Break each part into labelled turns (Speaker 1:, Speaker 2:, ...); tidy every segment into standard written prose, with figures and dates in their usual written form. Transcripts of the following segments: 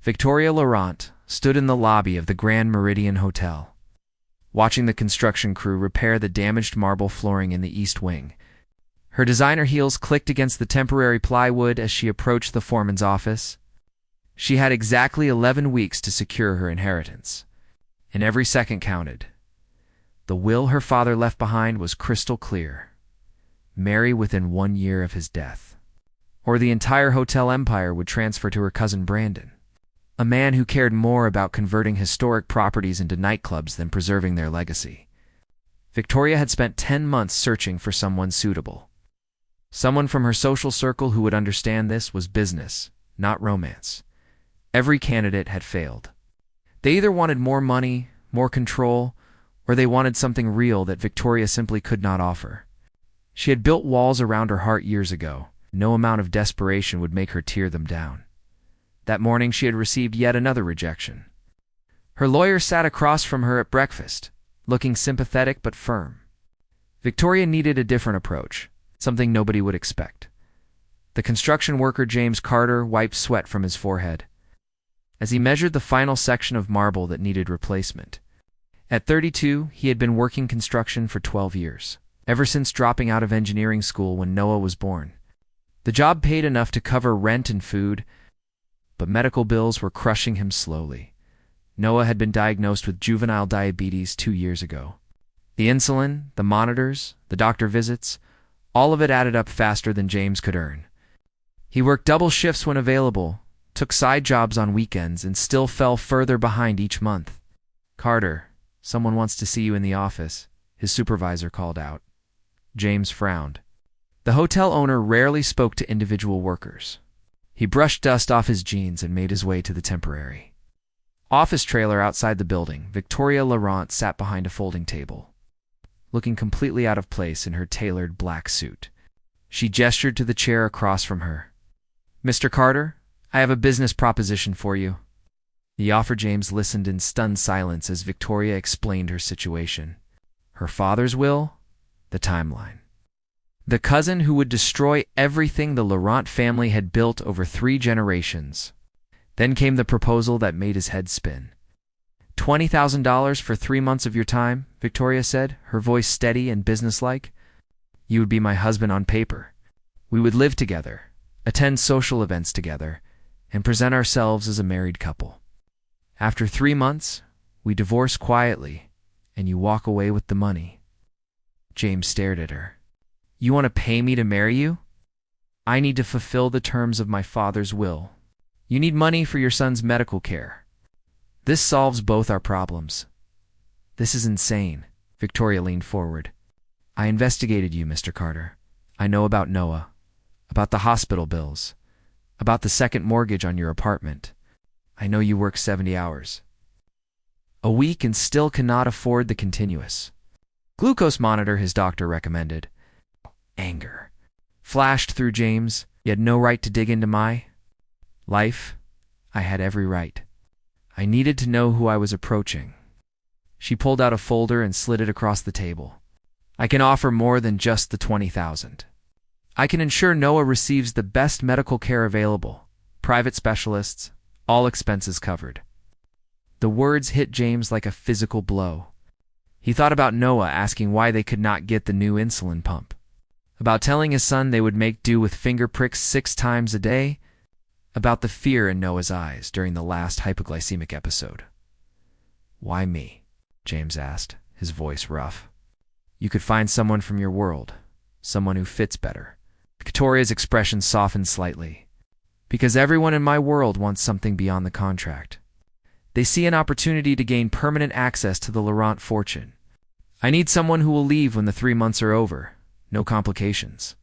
Speaker 1: Victoria Laurent stood in the lobby of the Grand Meridian Hotel, watching the construction crew repair the damaged marble flooring in the East Wing. Her designer heels clicked against the temporary plywood as she approached the foreman's office. She had exactly 11 weeks to secure her inheritance, and every second counted. The will her father left behind was crystal clear: marry within 1 year of his death, or the entire hotel empire would transfer to her cousin Brandon, a man who cared more about converting historic properties into nightclubs than preserving their legacy. Victoria had spent 10 months searching for someone suitable. Someone from her social circle who would understand this was business, not romance. Every candidate had failed. They either wanted more money, more control, or they wanted something real that Victoria simply could not offer. She had built walls around her heart years ago. No amount of desperation would make her tear them down. That morning she had received yet another rejection. Her lawyer sat across from her at breakfast, looking sympathetic but firm. Victoria needed a different approach, something nobody would expect. The construction worker James Carter wiped sweat from his forehead as he measured the final section of marble that needed replacement. At 32, he had been working construction for 12 years, ever since dropping out of engineering school when Noah was born. The job paid enough to cover rent and food, but medical bills were crushing him slowly. Noah had been diagnosed with juvenile diabetes 2 years ago. The insulin, the monitors, the doctor visits, all of it added up faster than James could earn. He worked double shifts when available, took side jobs on weekends, and still fell further behind each month. "Carter, someone wants to see you in the office," his supervisor called out. James frowned. The hotel owner rarely spoke to individual workers. He brushed dust off his jeans and made his way to the temporary office trailer outside the building. Victoria Laurent sat behind a folding table, looking completely out of place in her tailored black suit. She gestured to the chair across from her. "Mr. Carter, I have a business proposition for you." The offer. James listened in stunned silence as Victoria explained her situation. Her father's will, the timeline. The cousin who would destroy everything the Laurent family had built over 3 generations. Then came the proposal that made his head spin. $20,000 for 3 months of your time, Victoria said, her voice steady and businesslike. "You would be my husband on paper. We would live together, attend social events together, and present ourselves as a married couple. After 3 months, we divorce quietly, and you walk away with the money." James stared at her. "You want to pay me to marry you? I need to fulfill the terms of my father's will. You need money for your son's medical care. This solves both our problems." "This is insane." Victoria leaned forward. "I investigated you, Mr. Carter. I know about Noah, about the hospital bills, about the second mortgage on your apartment. I know you work 70 hours a week and still cannot afford the continuous glucose monitor his doctor recommended." Anger flashed through James. "You had no right to dig into my life." "I had every right. I needed to know who I was approaching." She pulled out a folder and slid it across the table. "I can offer more than just the $20,000. I can ensure Noah receives the best medical care available, private specialists, all expenses covered." The words hit James like a physical blow. He thought about Noah asking why they could not get the new insulin pump, about telling his son they would make do with finger pricks 6 times a day, about the fear in Noah's eyes during the last hypoglycemic episode. "Why me?" James asked, his voice rough. "You could find someone from your world, someone who fits better." Victoria's expression softened slightly. "Because everyone in my world wants something beyond the contract. They see an opportunity to gain permanent access to the Laurent fortune. I need someone who will leave when the 3 months are over. No complications."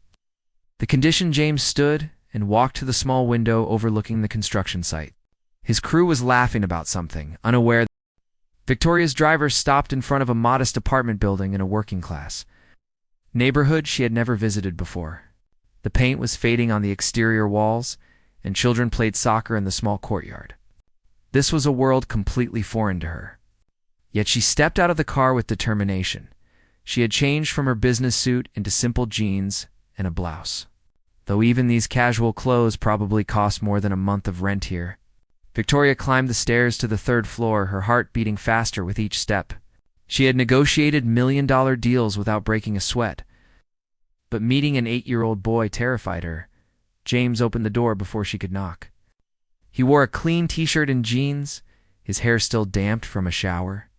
Speaker 1: The conditioned James stood and walked to the small window overlooking the construction site. His crew was laughing about something, unaware. Victoria's driver stopped in front of a modest apartment building in a working-class neighborhood she had never visited before. The paint was fading on the exterior walls, and children played soccer in the small courtyard. This was a world completely foreign to her. Yet she stepped out of the car with determination. She had changed from her business suit into simple jeans and a blouse, though even these casual clothes probably cost more than a month of rent here. Victoria climbed the stairs to the third floor, her heart beating faster with each step. She had negotiated million-dollar deals without breaking a sweat. But meeting an 8-year-old boy terrified her. James opened the door before she could knock. He wore a clean t-shirt and jeans, his hair still damp from a shower.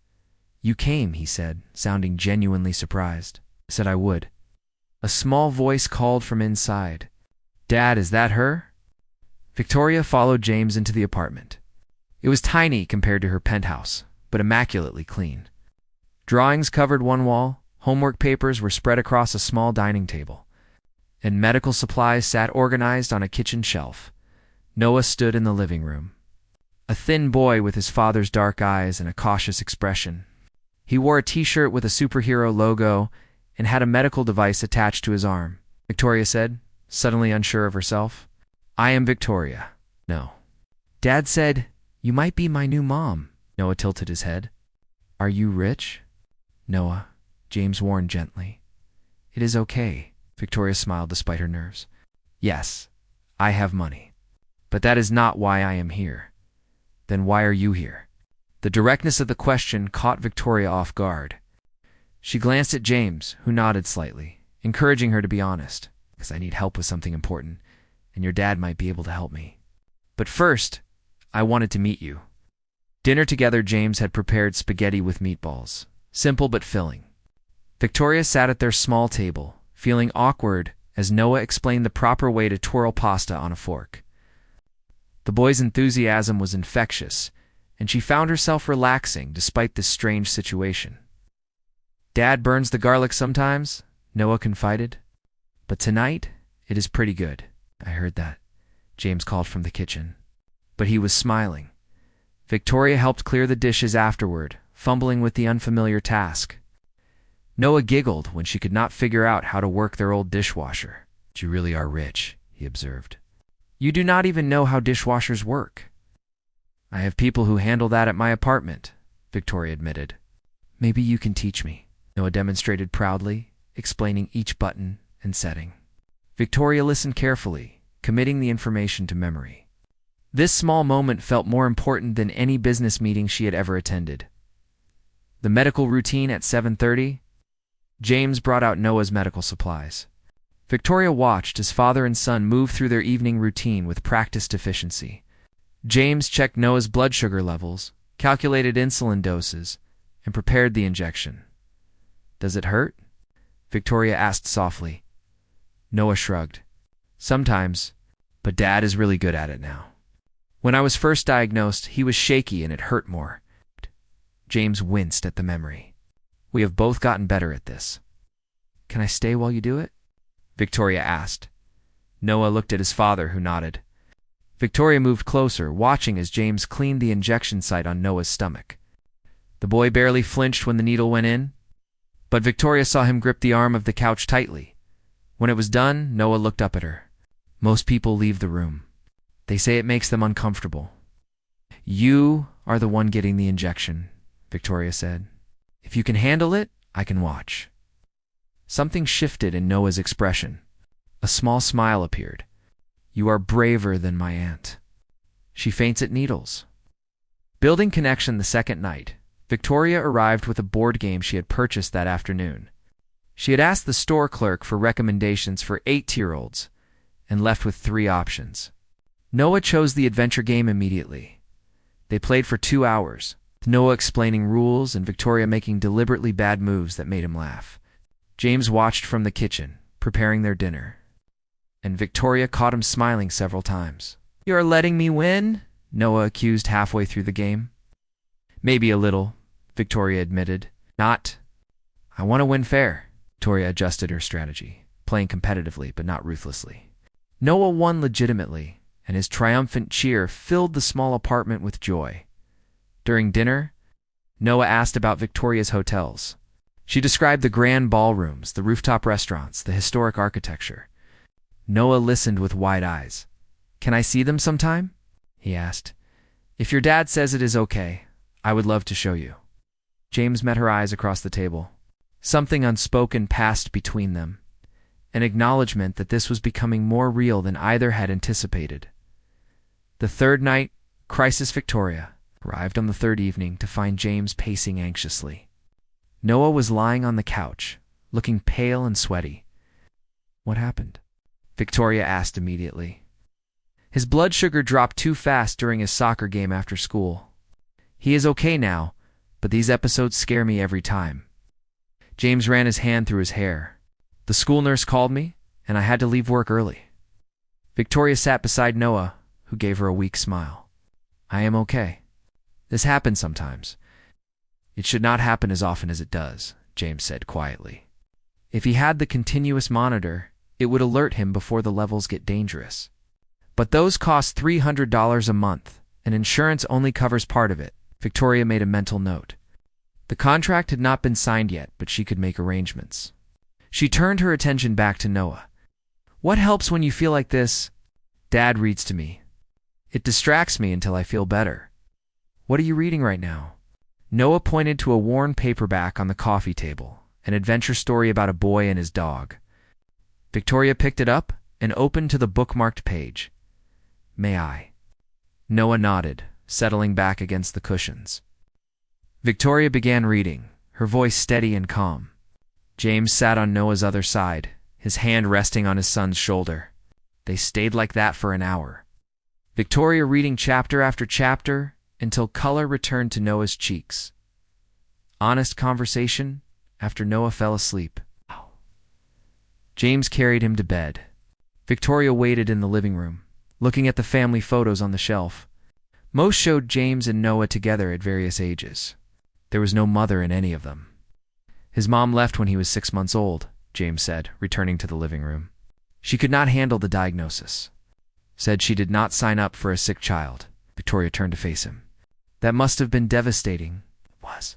Speaker 1: "You came," he said, sounding genuinely surprised. "I said I would." A small voice called from inside. "Dad, is that her?" Victoria followed James into the apartment. It was tiny compared to her penthouse, but immaculately clean. Drawings covered one wall, homework papers were spread across a small dining table, and medical supplies sat organized on a kitchen shelf. Noah stood in the living room, a thin boy with his father's dark eyes and a cautious expression. He wore a t-shirt with a superhero logo and had a medical device attached to his arm. Victoria said, suddenly unsure of herself. "I am Victoria." "No." "Dad said, you might be my new mom." Noah tilted his head. "Are you rich?" "Noah," James warned gently. "It is okay." Victoria smiled despite her nerves. "Yes, I have money. But that is not why I am here." "Then why are you here?" The directness of the question caught Victoria off guard. She glanced at James, who nodded slightly, encouraging her to be honest. "Because I need help with something important, and your dad might be able to help me. But first, I wanted to meet you." Dinner together, James had prepared spaghetti with meatballs, simple but filling. Victoria sat at their small table, feeling awkward as Noah explained the proper way to twirl pasta on a fork. The boy's enthusiasm was infectious, and she found herself relaxing despite this strange situation. "Dad burns the garlic sometimes," Noah confided. "But tonight, it is pretty good." "I heard that," James called from the kitchen. But he was smiling. Victoria helped clear the dishes afterward, fumbling with the unfamiliar task. Noah giggled when she could not figure out how to work their old dishwasher. "You really are rich," he observed. "You do not even know how dishwashers work." "I have people who handle that at my apartment," Victoria admitted. "Maybe you can teach me," Noah demonstrated proudly, explaining each button and setting. Victoria listened carefully, committing the information to memory. This small moment felt more important than any business meeting she had ever attended. The medical routine at 7:30. James brought out Noah's medical supplies. Victoria watched as father and son moved through their evening routine with practiced efficiency. James checked Noah's blood sugar levels, calculated insulin doses, and prepared the injection. "Does it hurt?" Victoria asked softly. Noah shrugged. "Sometimes, but Dad is really good at it now. When I was first diagnosed, he was shaky and it hurt more." James winced at the memory. "We have both gotten better at this." "Can I stay while you do it?" Victoria asked. Noah looked at his father, who nodded. Victoria moved closer, watching as James cleaned the injection site on Noah's stomach. The boy barely flinched when the needle went in, but Victoria saw him grip the arm of the couch tightly. When it was done, Noah looked up at her. "Most people leave the room. They say it makes them uncomfortable. You are the one getting the injection," Victoria said. "If you can handle it, I can watch." Something shifted in Noah's expression. A small smile appeared. "You are braver than my aunt. She faints at needles." Building connection the second night, Victoria arrived with a board game she had purchased that afternoon. She had asked the store clerk for recommendations for 8-year-olds and left with 3 options. Noah chose the adventure game immediately. They played for 2 hours, Noah explaining rules and Victoria making deliberately bad moves that made him laugh. James watched from the kitchen, preparing their dinner, and Victoria caught him smiling several times. "You're letting me win?" Noah accused halfway through the game. "Maybe a little," Victoria admitted. "Not. I want to win fair." Victoria adjusted her strategy, playing competitively but not ruthlessly. Noah won legitimately, and his triumphant cheer filled the small apartment with joy. During dinner, Noah asked about Victoria's hotels. She described the grand ballrooms, the rooftop restaurants, the historic architecture. Noah listened with wide eyes. "Can I see them sometime?" he asked. "If your dad says it is okay, I would love to show you." James met her eyes across the table. Something unspoken passed between them, an acknowledgement that this was becoming more real than either had anticipated. The third night, Crisis Victoria arrived on the third evening to find James pacing anxiously. Noah was lying on the couch, looking pale and sweaty. "What happened?" Victoria asked immediately. "His blood sugar dropped too fast during his soccer game after school. He is okay now, but these episodes scare me every time." James ran his hand through his hair. "The school nurse called me, and I had to leave work early." Victoria sat beside Noah, who gave her a weak smile. "I am okay. This happens sometimes. It should not happen as often as it does," James said quietly. "If he had the continuous monitor, it would alert him before the levels get dangerous. But those cost $300 a month, and insurance only covers part of it." Victoria made a mental note. The contract had not been signed yet, but she could make arrangements. She turned her attention back to Noah. "What helps when you feel like this?" "Dad reads to me. It distracts me until I feel better." "What are you reading right now?" Noah pointed to a worn paperback on the coffee table, an adventure story about a boy and his dog. Victoria picked it up and opened to the bookmarked page. "May I?" Noah nodded, settling back against the cushions. Victoria began reading, her voice steady and calm. James sat on Noah's other side, his hand resting on his son's shoulder. They stayed like that for an hour. Victoria reading chapter after chapter until color returned to Noah's cheeks. Honest conversation after Noah fell asleep. James carried him to bed. Victoria waited in the living room, looking at the family photos on the shelf. Most showed James and Noah together at various ages. There was no mother in any of them. "His mom left when he was 6 months old," James said, returning to the living room. "She could not handle the diagnosis. Said she did not sign up for a sick child." Victoria turned to face him. "That must have been devastating." "It was.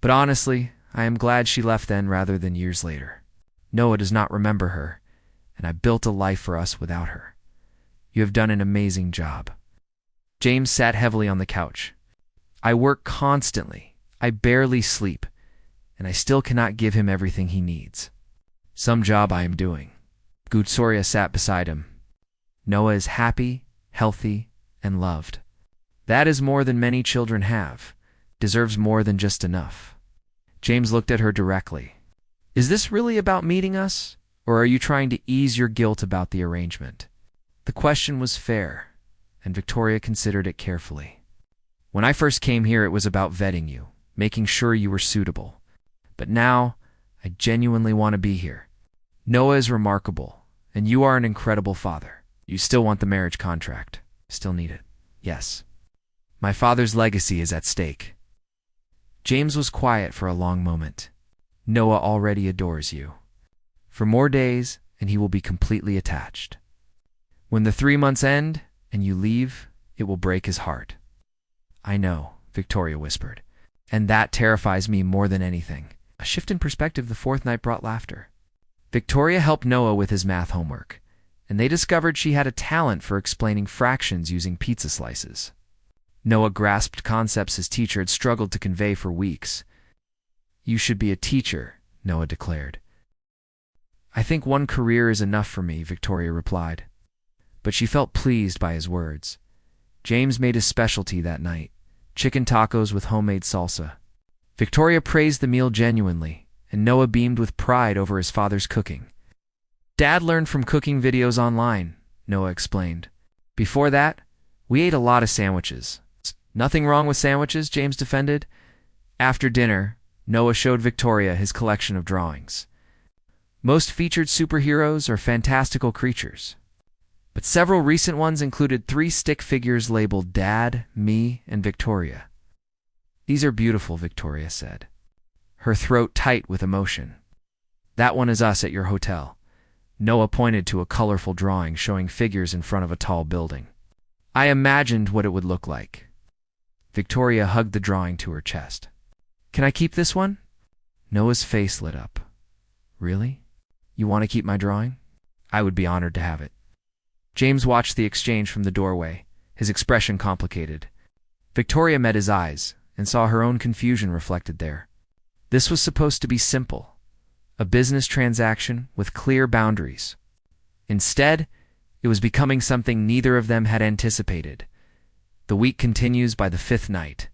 Speaker 1: But honestly, I am glad she left then rather than years later. Noah does not remember her, and I built a life for us without her. You have done an amazing job." James sat heavily on the couch. "I work constantly. I barely sleep, and I still cannot give him everything he needs. Some job I am doing." Victoria sat beside him. "Noah is happy, healthy, and loved. That is more than many children have. Deserves more than just enough." James looked at her directly. "Is this really about meeting us, or are you trying to ease your guilt about the arrangement?" The question was fair, and Victoria considered it carefully. "When I first came here, it was about vetting you, making sure you were suitable. But now, I genuinely want to be here. Noah is remarkable, and you are an incredible father. You still want the marriage contract. Still need it." "Yes. My father's legacy is at stake." James was quiet for a long moment. "Noah already adores you. For more days, and he will be completely attached. When the 3 months end, and you leave, it will break his heart." "I know," Victoria whispered, "and that terrifies me more than anything." A shift in perspective the fourth night brought laughter. Victoria helped Noah with his math homework, and they discovered she had a talent for explaining fractions using pizza slices. Noah grasped concepts his teacher had struggled to convey for weeks. "You should be a teacher," Noah declared. "I think one career is enough for me," Victoria replied. But she felt pleased by his words. James made his specialty that night, chicken tacos with homemade salsa. Victoria praised the meal genuinely, and Noah beamed with pride over his father's cooking. "Dad learned from cooking videos online," Noah explained. "Before that, we ate a lot of sandwiches." "Nothing wrong with sandwiches," James defended. After dinner, Noah showed Victoria his collection of drawings. Most featured superheroes or fantastical creatures, but several recent ones included 3 stick figures labeled Dad, Me, and Victoria. "These are beautiful," Victoria said, her throat tight with emotion. "That one is us at your hotel." Noah pointed to a colorful drawing showing figures in front of a tall building. "I imagined what it would look like." Victoria hugged the drawing to her chest. "Can I keep this one?" Noah's face lit up. "Really? You want to keep my drawing? I would be honored to have it." James watched the exchange from the doorway, his expression complicated. Victoria met his eyes and saw her own confusion reflected there. This was supposed to be simple, a business transaction with clear boundaries. Instead, it was becoming something neither of them had anticipated. The week continues by the fifth night.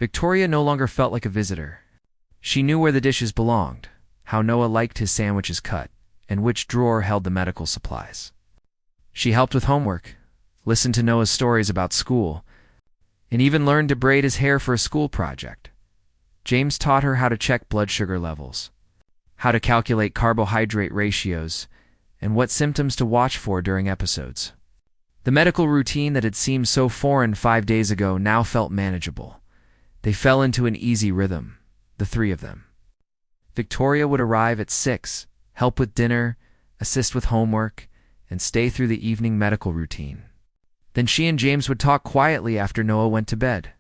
Speaker 1: Victoria no longer felt like a visitor. She knew where the dishes belonged, how Noah liked his sandwiches cut, and which drawer held the medical supplies. She helped with homework, listened to Noah's stories about school, and even learned to braid his hair for a school project. James taught her how to check blood sugar levels, how to calculate carbohydrate ratios, and what symptoms to watch for during episodes. The medical routine that had seemed so foreign 5 days ago now felt manageable. They fell into an easy rhythm, the three of them. Victoria would arrive at 6, help with dinner, assist with homework, and stay through the evening medical routine. Then she and James would talk quietly after Noah went to bed,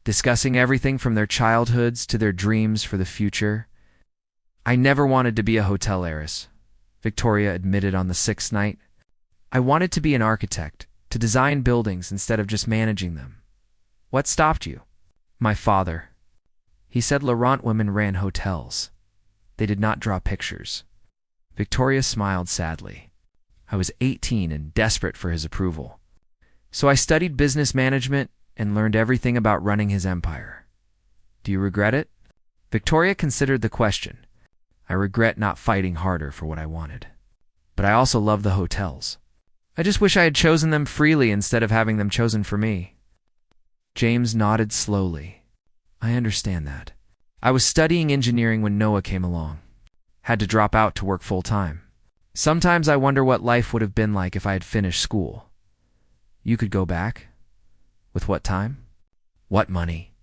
Speaker 1: discussing everything from their childhoods to their dreams for the future. "I never wanted to be a hotel heiress," Victoria admitted on the 6th night. "I wanted to be an architect, to design buildings instead of just managing them." "What stopped you?" "My father. He said Laurent women ran hotels. They did not draw pictures." Victoria smiled sadly. "I was 18 and desperate for his approval. So I studied business management and learned everything about running his empire." "Do you regret it?" Victoria considered the question. "I regret not fighting harder for what I wanted. But I also love the hotels. I just wish I had chosen them freely instead of having them chosen for me." James nodded slowly. "I understand that. I was studying engineering when Noah came along. Had to drop out to work full-time. Sometimes I wonder what life would have been like if I had finished school." "You could go back? With what time? What money?"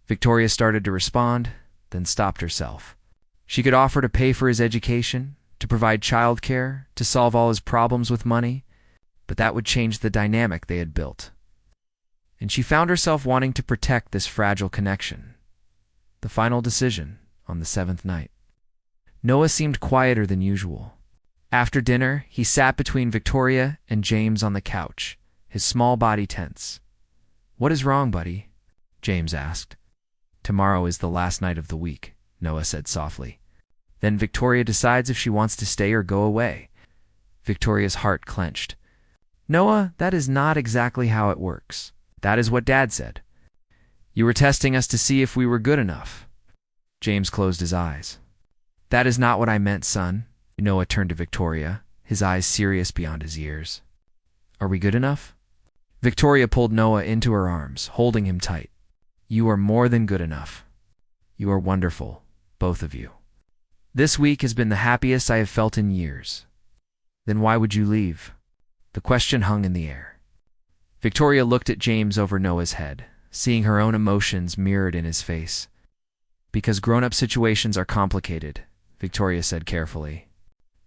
Speaker 1: Victoria started to respond, then stopped herself. She could offer to pay for his education, to provide childcare, to solve all his problems with money, but that would change the dynamic they had built. And she found herself wanting to protect this fragile connection. The final decision on the 7th night. Noah seemed quieter than usual. After dinner, he sat between Victoria and James on the couch, his small body tense. "What is wrong, buddy?" James asked. "Tomorrow is the last night of the week," Noah said softly. "Then Victoria decides if she wants to stay or go away." Victoria's heart clenched. "Noah, that is not exactly how it works. That is what Dad said. You were testing us to see if we were good enough." James closed his eyes. "That is not what I meant, son." Noah turned to Victoria, his eyes serious beyond his ears. "Are we good enough?" Victoria pulled Noah into her arms, holding him tight. "You are more than good enough. You are wonderful, both of you. This week has been the happiest I have felt in years." "Then why would you leave?" The question hung in the air. Victoria looked at James over Noah's head, seeing her own emotions mirrored in his face. "Because grown-up situations are complicated," Victoria said carefully.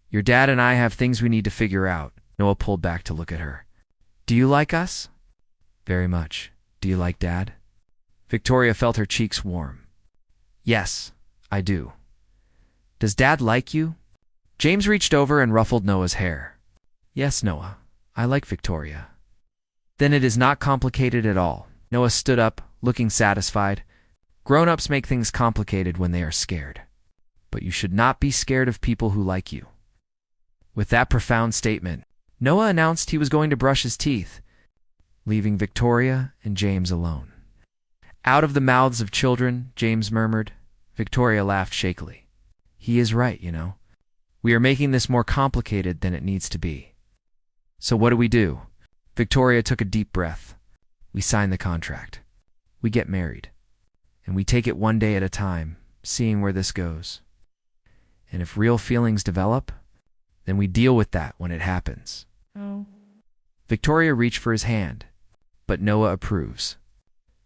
Speaker 1: "Your dad and I have things we need to figure out." Noah pulled back to look at her. "Do you like us?" "Very much. Do you like Dad?" Victoria felt her cheeks warm. "Yes, I do." "Does Dad like you?" James reached over and ruffled Noah's hair. "Yes, Noah, I like Victoria." "Then it is not complicated at all." Noah stood up, looking satisfied. "Grown-ups make things complicated when they are scared. But you should not be scared of people who like you." With that profound statement, Noah announced he was going to brush his teeth, leaving Victoria and James alone. "Out of the mouths of children," James murmured. Victoria laughed shakily. "He is right, you know. We are making this more complicated than it needs to be." "So what do?" Victoria took a deep breath. "We sign the contract. We get married. And we take it one day at a time, seeing where this goes. And if real feelings develop, then we deal with that when it happens."
Speaker 2: Oh.
Speaker 1: Victoria reached for his hand, but Noah approves.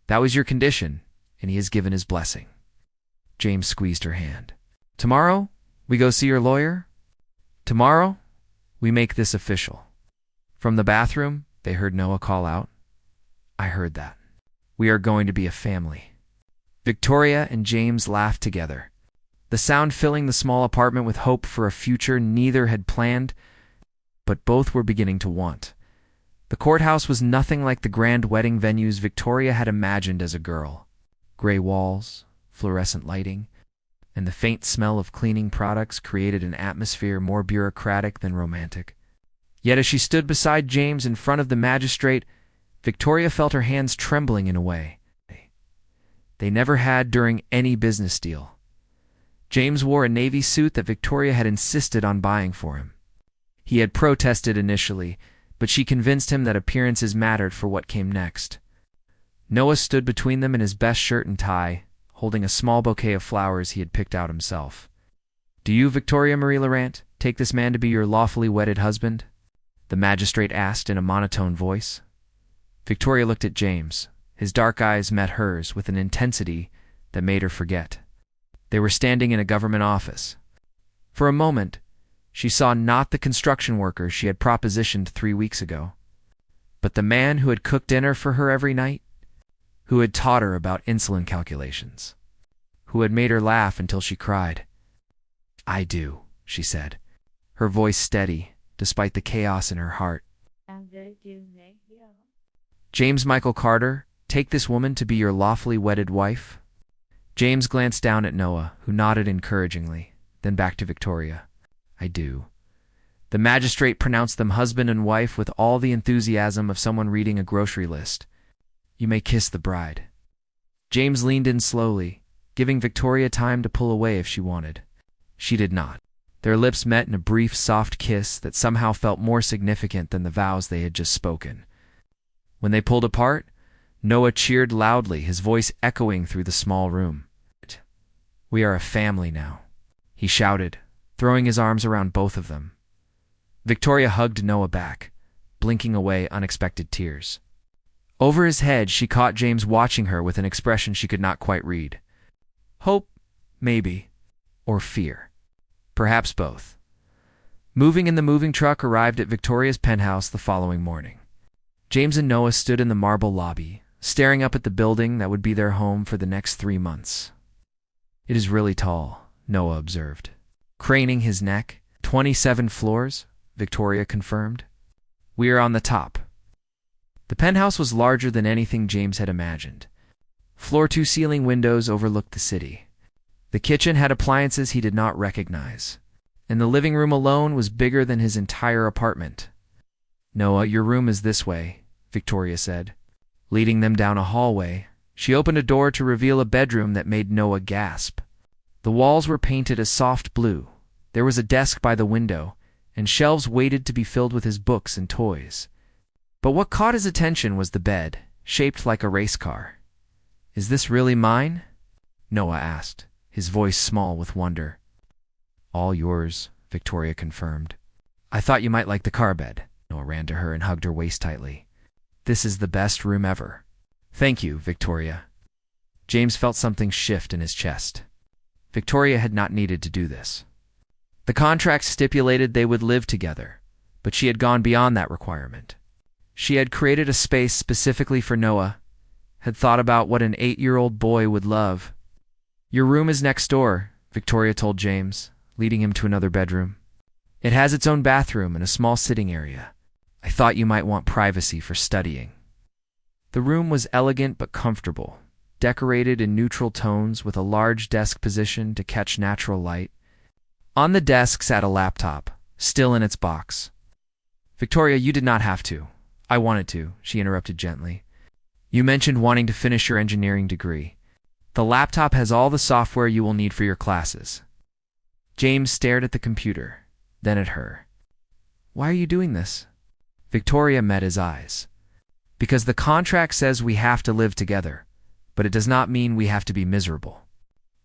Speaker 1: "That was your condition, and he has given his blessing." James squeezed her hand. "Tomorrow, we go see your lawyer? Tomorrow, we make this official." From the bathroom, they heard Noah call out, "I heard that. We are going to be a family." Victoria and James laughed together, the sound filling the small apartment with hope for a future neither had planned, but both were beginning to want. The courthouse was nothing like the grand wedding venues Victoria had imagined as a girl. Gray walls, fluorescent lighting, and the faint smell of cleaning products created an atmosphere more bureaucratic than romantic. Yet as she stood beside James in front of the magistrate, Victoria felt her hands trembling in a way they never had during any business deal. James wore a navy suit that Victoria had insisted on buying for him. He had protested initially, but she convinced him that appearances mattered for what came next. Noah stood between them in his best shirt and tie, holding a small bouquet of flowers he had picked out himself. "Do you, Victoria Marie Laurent, take this man to be your lawfully wedded husband?" the magistrate asked in a monotone voice. Victoria looked at James. His dark eyes met hers with an intensity that made her forget. They were standing in a government office. For a moment, she saw not the construction worker she had propositioned 3 weeks ago, but the man who had cooked dinner for her every night, who had taught her about insulin calculations, who had made her laugh until she cried. "I do," she said, her voice steady despite the chaos in her heart. "James Michael Carter, take this woman to be your lawfully wedded wife?" James glanced down at Noah, who nodded encouragingly, then back to Victoria. "I do." The magistrate pronounced them husband and wife with all the enthusiasm of someone reading a grocery list. "You may kiss the bride." James leaned in slowly, giving Victoria time to pull away if she wanted. She did not. Their lips met in a brief, soft kiss that somehow felt more significant than the vows they had just spoken. When they pulled apart, Noah cheered loudly, his voice echoing through the small room. "We are a family now," he shouted, throwing his arms around both of them. Victoria hugged Noah back, blinking away unexpected tears. Over his head, she caught James watching her with an expression she could not quite read. Hope, maybe, or fear. Perhaps both. Moving in the moving truck arrived at Victoria's penthouse the following morning. James and Noah stood in the marble lobby, staring up at the building that would be their home for the next 3 months. "It is really tall," Noah observed. Craning his neck. 27 floors, Victoria confirmed. "We are on the top." The penthouse was larger than anything James had imagined. Floor-to-ceiling windows overlooked the city. The kitchen had appliances he did not recognize, and the living room alone was bigger than his entire apartment. "Noah, your room is this way," Victoria said. Leading them down a hallway, she opened a door to reveal a bedroom that made Noah gasp. The walls were painted a soft blue. There was a desk by the window, and shelves waited to be filled with his books and toys. But what caught his attention was the bed, shaped like a race car. "Is this really mine?" Noah asked, his voice small with wonder. "All yours," Victoria confirmed. "I thought you might like the car bed." Noah ran to her and hugged her waist tightly. "This is the best room ever." "Thank you, Victoria." James felt something shift in his chest. Victoria had not needed to do this. The contract stipulated they would live together, but she had gone beyond that requirement. She had created a space specifically for Noah, had thought about what an 8-year-old boy would love. "Your room is next door," Victoria told James, leading him to another bedroom. "It has its own bathroom and a small sitting area. I thought you might want privacy for studying." The room was elegant but comfortable, decorated in neutral tones with a large desk positioned to catch natural light. On the desk sat a laptop, still in its box. "Victoria, you did not have to. I wanted to," she interrupted gently. "You mentioned wanting to finish your engineering degree. The laptop has all the software you will need for your classes." James stared at the computer, then at her. "Why are you doing this?" Victoria met his eyes. "Because the contract says we have to live together, but it does not mean we have to be miserable.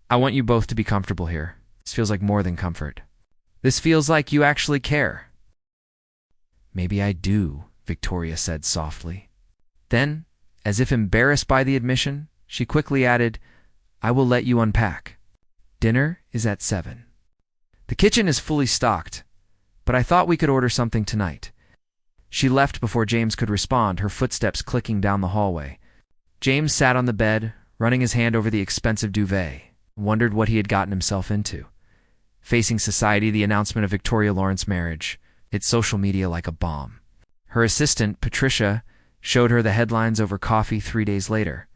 Speaker 1: I want you both to be comfortable here. This feels like more than comfort. This feels like you actually care." "Maybe I do," Victoria said softly. Then, as if embarrassed by the admission, she quickly added, "I will let you unpack. Dinner is at 7. The kitchen is fully stocked, but I thought we could order something tonight." She left before James could respond, her footsteps clicking down the hallway. James sat on the bed, running his hand over the expensive duvet, wondered what he had gotten himself into. Facing society, the announcement of Victoria Laurent's marriage hit social media like a bomb. Her assistant, Patricia, showed her the headlines over coffee 3 days later.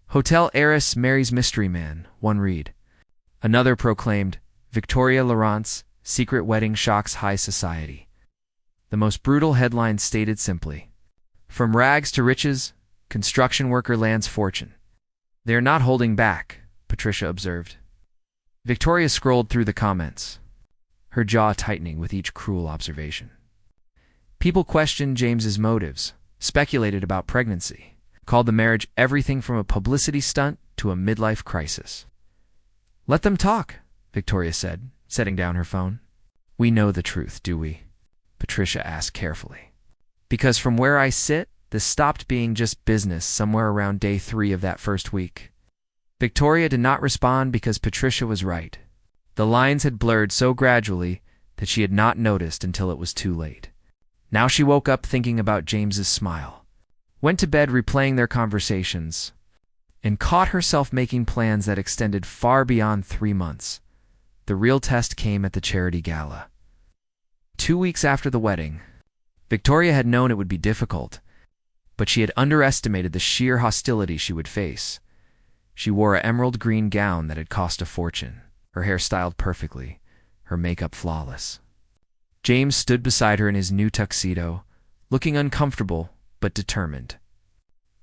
Speaker 1: "Hotel heiress marries mystery man," one read. Another proclaimed, "Victoria Laurent's secret wedding shocks high society." The most brutal headline stated simply, From rags to riches, construction worker lands fortune. They are not holding back, Patricia observed. Victoria scrolled through the comments, her jaw tightening with each cruel observation. People questioned James's motives, speculated about pregnancy, called the marriage everything from a publicity stunt to a midlife crisis. Let them talk, Victoria said, setting down her phone. We know the truth, do we? Patricia asked carefully. Because from where I sit, this stopped being just business somewhere around day 3 of that first week. Victoria did not respond because Patricia was right. The lines had blurred so gradually that she had not noticed until it was too late. Now she woke up thinking about James's smile, went to bed replaying their conversations, and caught herself making plans that extended far beyond 3 months. The real test came at the charity gala. 2 weeks after the wedding, Victoria had known it would be difficult, but she had underestimated the sheer hostility she would face. She wore an emerald green gown that had cost a fortune, her hair styled perfectly, her makeup flawless. James stood beside her in his new tuxedo, looking uncomfortable but determined.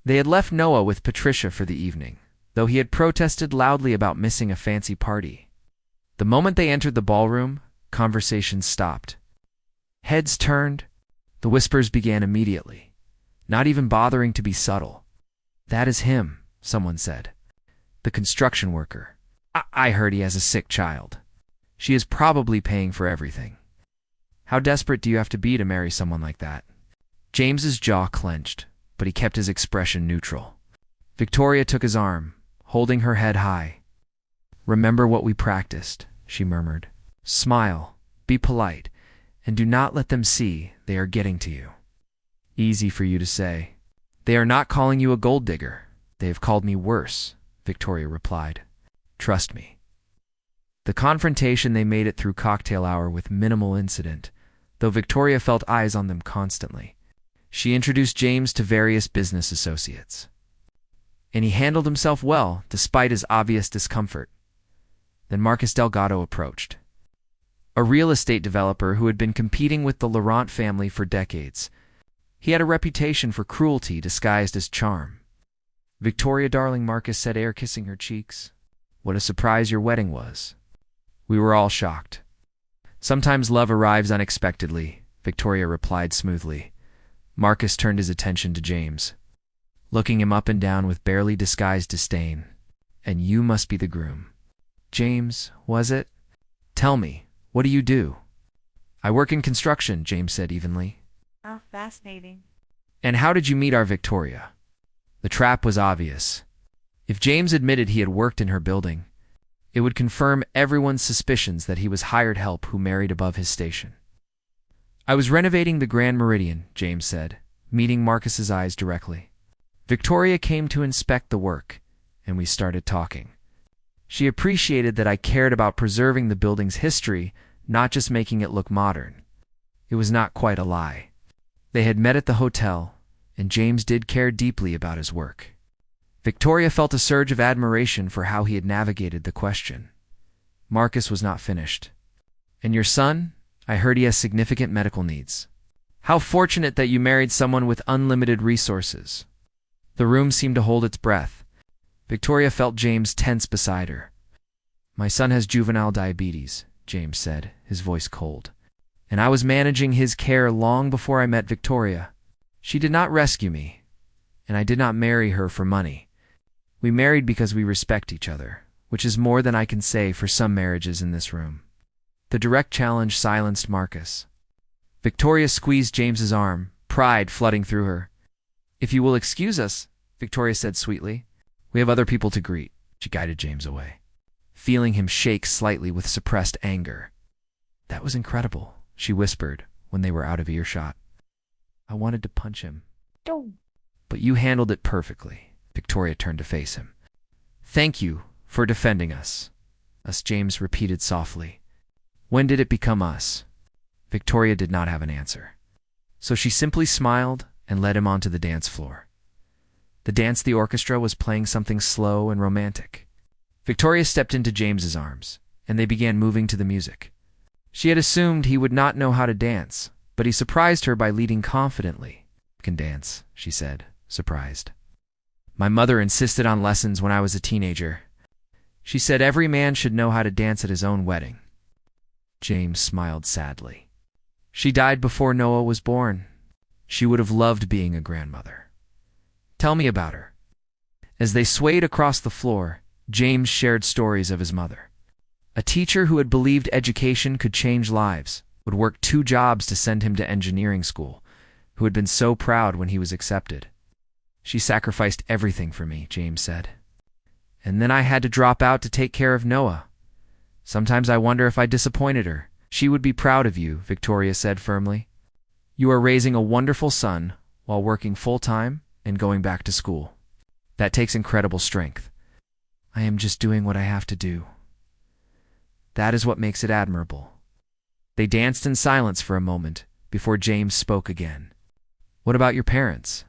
Speaker 1: They had left Noah with Patricia for the evening, though he had protested loudly about missing a fancy party. The moment they entered the ballroom, conversation stopped. Heads turned, the whispers began immediately, not even bothering to be subtle. That is him, someone said. The construction worker. I heard he has a sick child. She is probably paying for everything. How desperate do you have to be to marry someone like that? James's jaw clenched, but he kept his expression neutral. Victoria took his arm, holding her head high. Remember what we practiced, she murmured. Smile, be polite, and do not let them see they are getting to you. Easy for you to say. They are not calling you a gold digger. They have called me worse, Victoria replied. Trust me. The confrontation they made it through cocktail hour with minimal incident, though Victoria felt eyes on them constantly. She introduced James to various business associates, and he handled himself well despite his obvious discomfort. Then Marcus Delgado approached, a real estate developer who had been competing with the Laurent family for decades. He had a reputation for cruelty disguised as charm. Victoria, darling, Marcus said, air kissing her cheeks. What a surprise your wedding was. We were all shocked. Sometimes love arrives unexpectedly, Victoria replied smoothly. Marcus turned his attention to James, looking him up and down with barely disguised disdain. And you must be the groom. James, was it? Tell me, what do you do? I work in construction, James said evenly.
Speaker 2: Oh, fascinating.
Speaker 1: And how did you meet our Victoria? The trap was obvious. If James admitted he had worked in her building, it would confirm everyone's suspicions that he was hired help who married above his station. I was renovating the Grand Meridian, James said, meeting Marcus's eyes directly. Victoria came to inspect the work, and we started talking. She appreciated that I cared about preserving the building's history, not just making it look modern. It was not quite a lie. They had met at the hotel, and James did care deeply about his work. Victoria felt a surge of admiration for how he had navigated the question. Marcus was not finished. And your son? I heard he has significant medical needs. How fortunate that you married someone with unlimited resources. The room seemed to hold its breath. Victoria felt James tense beside her. My son has juvenile diabetes, James said, his voice cold. And I was managing his care long before I met Victoria. She did not rescue me, and I did not marry her for money. We married because we respect each other, which is more than I can say for some marriages in this room. The direct challenge silenced Marcus. Victoria squeezed James's arm, pride flooding through her. If you will excuse us, Victoria said sweetly. We have other people to greet. She guided James away, feeling him shake slightly with suppressed anger. That was incredible, she whispered when they were out of earshot. I wanted to punch him.
Speaker 2: Don't.
Speaker 1: But you handled it perfectly. Victoria turned to face him. Thank you for defending us. Us, James repeated softly. When did it become us? Victoria did not have an answer. So she simply smiled and led him onto the dance floor. The orchestra was playing something slow and romantic. Victoria stepped into James's arms, and they began moving to the music. She had assumed he would not know how to dance, but he surprised her by leading confidently. Can dance, she said, surprised. My mother insisted on lessons when I was a teenager. She said every man should know how to dance at his own wedding. James smiled sadly. She died before Noah was born. She would have loved being a grandmother. Tell me about her. As they swayed across the floor, James shared stories of his mother. A teacher who had believed education could change lives, would work 2 jobs to send him to engineering school, who had been so proud when he was accepted. She sacrificed everything for me, James said. And then I had to drop out to take care of Noah. Sometimes I wonder if I disappointed her. She would be proud of you, Victoria said firmly. You are raising a wonderful son while working full-time and going back to school. That takes incredible strength. I am just doing what I have to do. That is what makes it admirable. They danced in silence for a moment before James spoke again. What about your parents?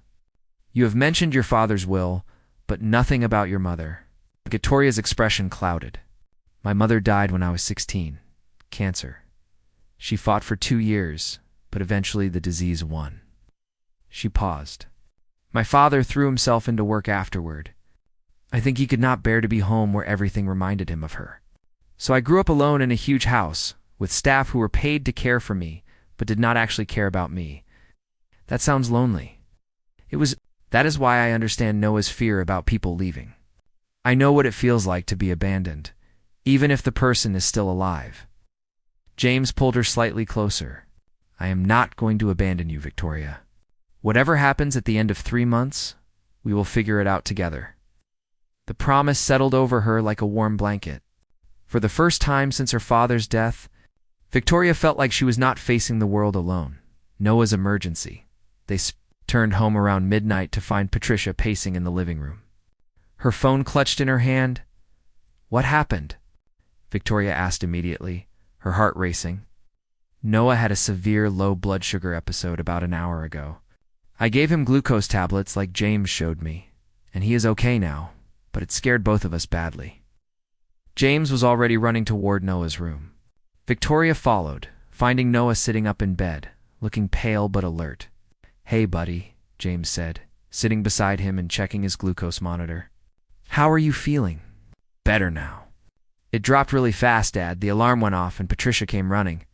Speaker 1: You have mentioned your father's will, but nothing about your mother. Victoria's expression clouded. My mother died when I was 16. Cancer. She fought for 2 years, but eventually the disease won. She paused. My father threw himself into work afterward. I think he could not bear to be home where everything reminded him of her. So I grew up alone in a huge house, with staff who were paid to care for me, but did not actually care about me. That sounds lonely. That is why I understand Noah's fear about people leaving. I know what it feels like to be abandoned, even if the person is still alive. James pulled her slightly closer. I am not going to abandon you, Victoria. Whatever happens at the end of 3 months, we will figure it out together. The promise settled over her like a warm blanket. For the first time since her father's death, Victoria felt like she was not facing the world alone. Noah's emergency. They turned home around midnight to find Patricia pacing in the living room. Her phone clutched in her hand. What happened? Victoria asked immediately, her heart racing. Noah had a severe low blood sugar episode about an hour ago. I gave him glucose tablets like James showed me, and he is okay now, but it scared both of us badly. James was already running toward Noah's room. Victoria followed, finding Noah sitting up in bed, looking pale but alert. Hey, buddy, James said, sitting beside him and checking his glucose monitor. How are you feeling? Better now. It dropped really fast, Dad. The alarm went off and Patricia came running.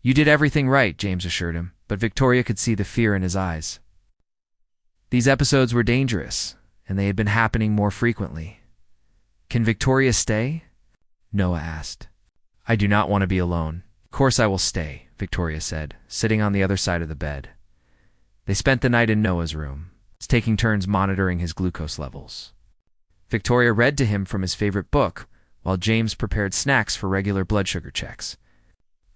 Speaker 1: You did everything right, James assured him, but Victoria could see the fear in his eyes. These episodes were dangerous, and they had been happening more frequently. Can Victoria stay? Noah asked. I do not want to be alone. Of course I will stay, Victoria said, sitting on the other side of the bed. They spent the night in Noah's room, taking turns monitoring his glucose levels. Victoria read to him from his favorite book, while James prepared snacks for regular blood sugar checks.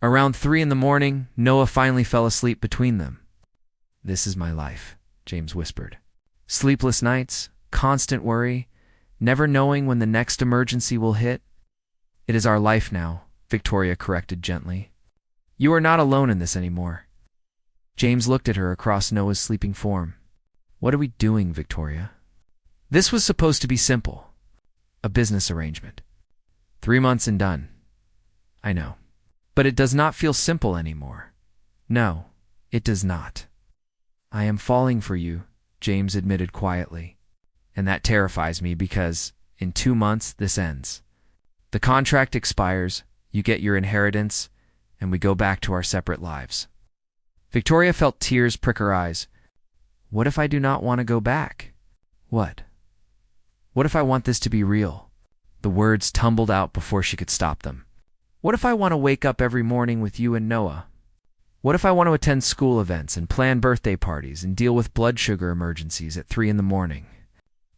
Speaker 1: Around 3 in the morning, Noah finally fell asleep between them. This is my life, James whispered. Sleepless nights, constant worry, never knowing when the next emergency will hit. It is our life now, Victoria corrected gently. You are not alone in this anymore. James looked at her across Noah's sleeping form. What are we doing, Victoria? This was supposed to be simple. A business arrangement. 3 months and done. I know. But it does not feel simple anymore. No, it does not. I am falling for you, James admitted quietly. And that terrifies me because, in 2 months, this ends. The contract expires, you get your inheritance, and we go back to our separate lives. Victoria felt tears prick her eyes. What if I do not want to go back? What? What if I want this to be real? The words tumbled out before she could stop them. What if I want to wake up every morning with you and Noah? What if I want to attend school events and plan birthday parties and deal with blood sugar emergencies at 3 in the morning?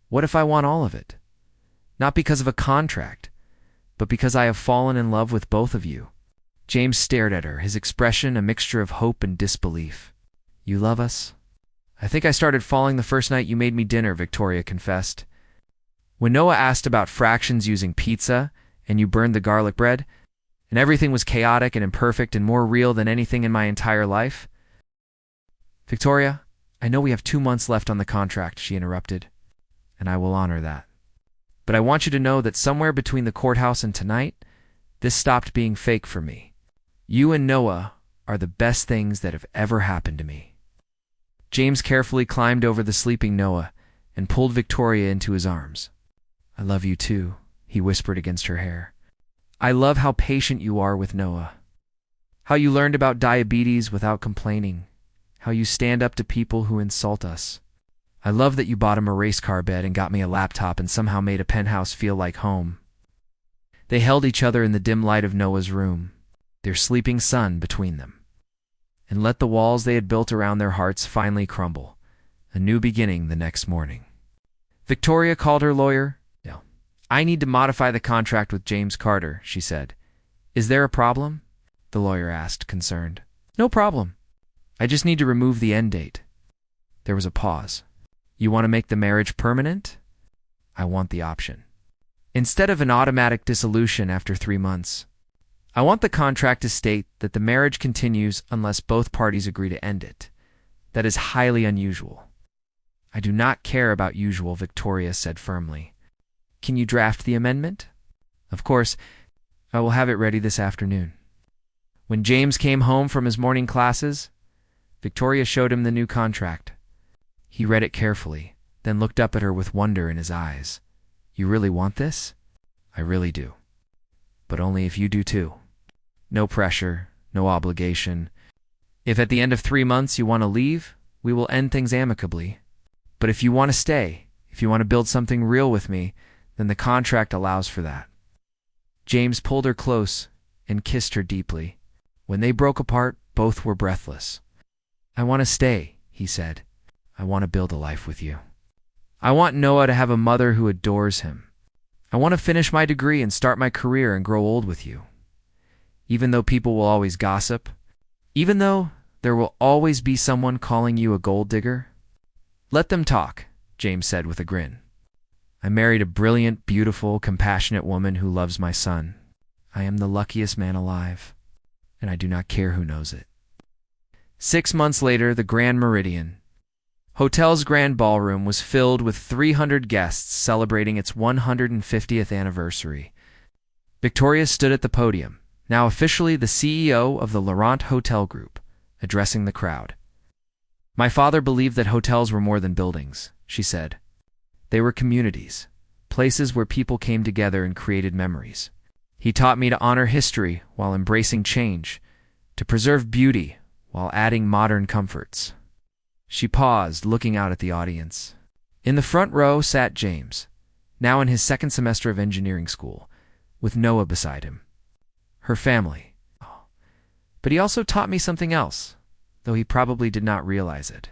Speaker 1: What if I want all of it? Not because of a contract, but because I have fallen in love with both of you. James stared at her, his expression a mixture of hope and disbelief. You love us? I think I started falling the first night you made me dinner, Victoria confessed. When Noah asked about fractions using pizza, and you burned the garlic bread, and everything was chaotic and imperfect and more real than anything in my entire life. Victoria, I know we have 2 months left on the contract, she interrupted, and I will honor that. But I want you to know that somewhere between the courthouse and tonight, this stopped being fake for me. You and Noah are the best things that have ever happened to me. James carefully climbed over the sleeping Noah and pulled Victoria into his arms. "I love you too," he whispered against her hair. "I love how patient you are with Noah. How you learned about diabetes without complaining. How you stand up to people who insult us. I love that you bought him a race car bed and got me a laptop and somehow made a penthouse feel like home." They held each other in the dim light of Noah's room, their sleeping son between them, and let the walls they had built around their hearts finally crumble, a new beginning the next morning. Victoria called her lawyer. "No, I need to modify the contract with James Carter," she said. "Is there a problem?" the lawyer asked, concerned. "No problem. I just need to remove the end date." There was a pause. "You want to make the marriage permanent?" "I want the option. Instead of an automatic dissolution after 3 months, I want the contract to state that the marriage continues unless both parties agree to end it. That is highly unusual." "I do not care about usual," Victoria said firmly. "Can you draft the amendment?" "Of course. I will have it ready this afternoon." When James came home from his morning classes, Victoria showed him the new contract. He read it carefully, then looked up at her with wonder in his eyes. "You really want this?" "I really do. But only if you do too. No pressure, no obligation. If at the end of 3 months you want to leave, we will end things amicably. But if you want to stay, if you want to build something real with me, then the contract allows for that." James pulled her close and kissed her deeply. When they broke apart, both were breathless. "I want to stay," he said. "I want to build a life with you. I want Noah to have a mother who adores him. I want to finish my degree and start my career and grow old with you. Even though people will always gossip, even though there will always be someone calling you a gold digger." "Let them talk," James said with a grin. "I married a brilliant, beautiful, compassionate woman who loves my son. I am the luckiest man alive, and I do not care who knows it." 6 months later, the Grand Meridian Hotel's grand ballroom was filled with 300 guests celebrating its 150th anniversary. Victoria stood at the podium, now officially the CEO of the Laurent Hotel Group, addressing the crowd. "My father believed that hotels were more than buildings," she said. "They were communities, places where people came together and created memories. He taught me to honor history while embracing change, to preserve beauty while adding modern comforts." She paused, looking out at the audience. In the front row sat James, now in his 2nd semester of engineering school, with Noah beside him. Her family. "But he also taught me something else, though he probably did not realize it.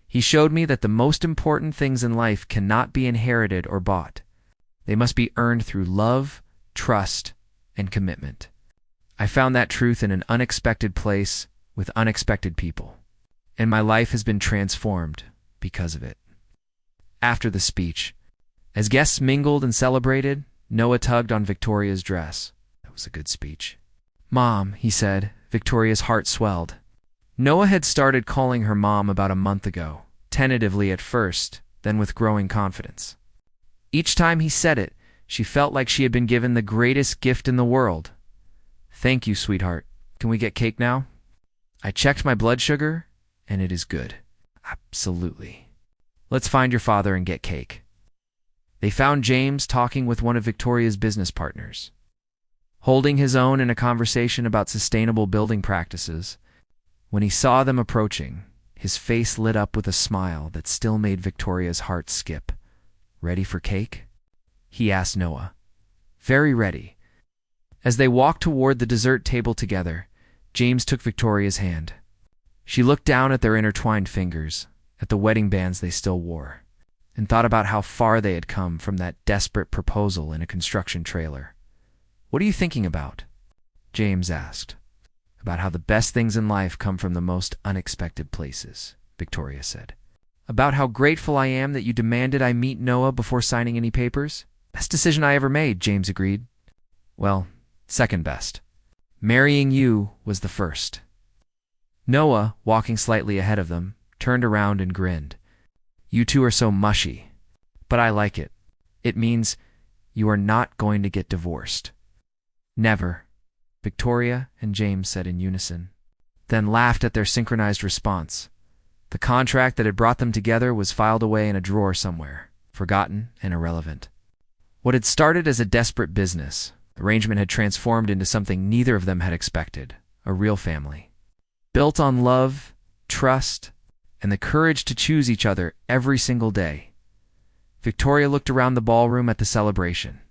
Speaker 1: He showed me that the most important things in life cannot be inherited or bought. They must be earned through love, trust, and commitment. I found that truth in an unexpected place with unexpected people, and my life has been transformed because of it." After the speech, as guests mingled and celebrated, Noah tugged on Victoria's dress. "That was a good speech." "Mom," he said. Victoria's heart swelled. Noah had started calling her mom about a month ago, tentatively at first, then with growing confidence. Each time he said it, she felt like she had been given the greatest gift in the world. "Thank you, sweetheart. Can we get cake now? I checked my blood sugar, and it is good." "Absolutely. Let's find your father and get cake." They found James talking with one of Victoria's business partners, holding his own in a conversation about sustainable building practices. When he saw them approaching, his face lit up with a smile that still made Victoria's heart skip. "Ready for cake?" he asked Noah. "Very ready." As they walked toward the dessert table together, James took Victoria's hand. She looked down at their intertwined fingers, at the wedding bands they still wore, and thought about how far they had come from that desperate proposal in a construction trailer. "What are you thinking about?" James asked. "About how the best things in life come from the most unexpected places," Victoria said. "About how grateful I am that you demanded I meet Noah before signing any papers." "Best decision I ever made," James agreed. "Well, second best. Marrying you was the first." Noah, walking slightly ahead of them, turned around and grinned. "You two are so mushy, but I like it. It means you are not going to get divorced." "Never," Victoria and James said in unison, then laughed at their synchronized response. The contract that had brought them together was filed away in a drawer somewhere, forgotten and irrelevant. What had started as a desperate business arrangement had transformed into something neither of them had expected, a real family. Built on love, trust, and the courage to choose each other every single day. Victoria looked around the ballroom at the celebration.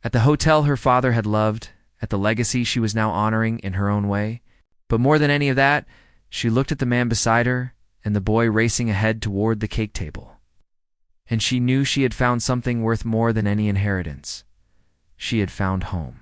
Speaker 1: At the hotel her father had loved, at the legacy she was now honoring in her own way. But more than any of that, she looked at the man beside her and the boy racing ahead toward the cake table. And she knew she had found something worth more than any inheritance. She had found home.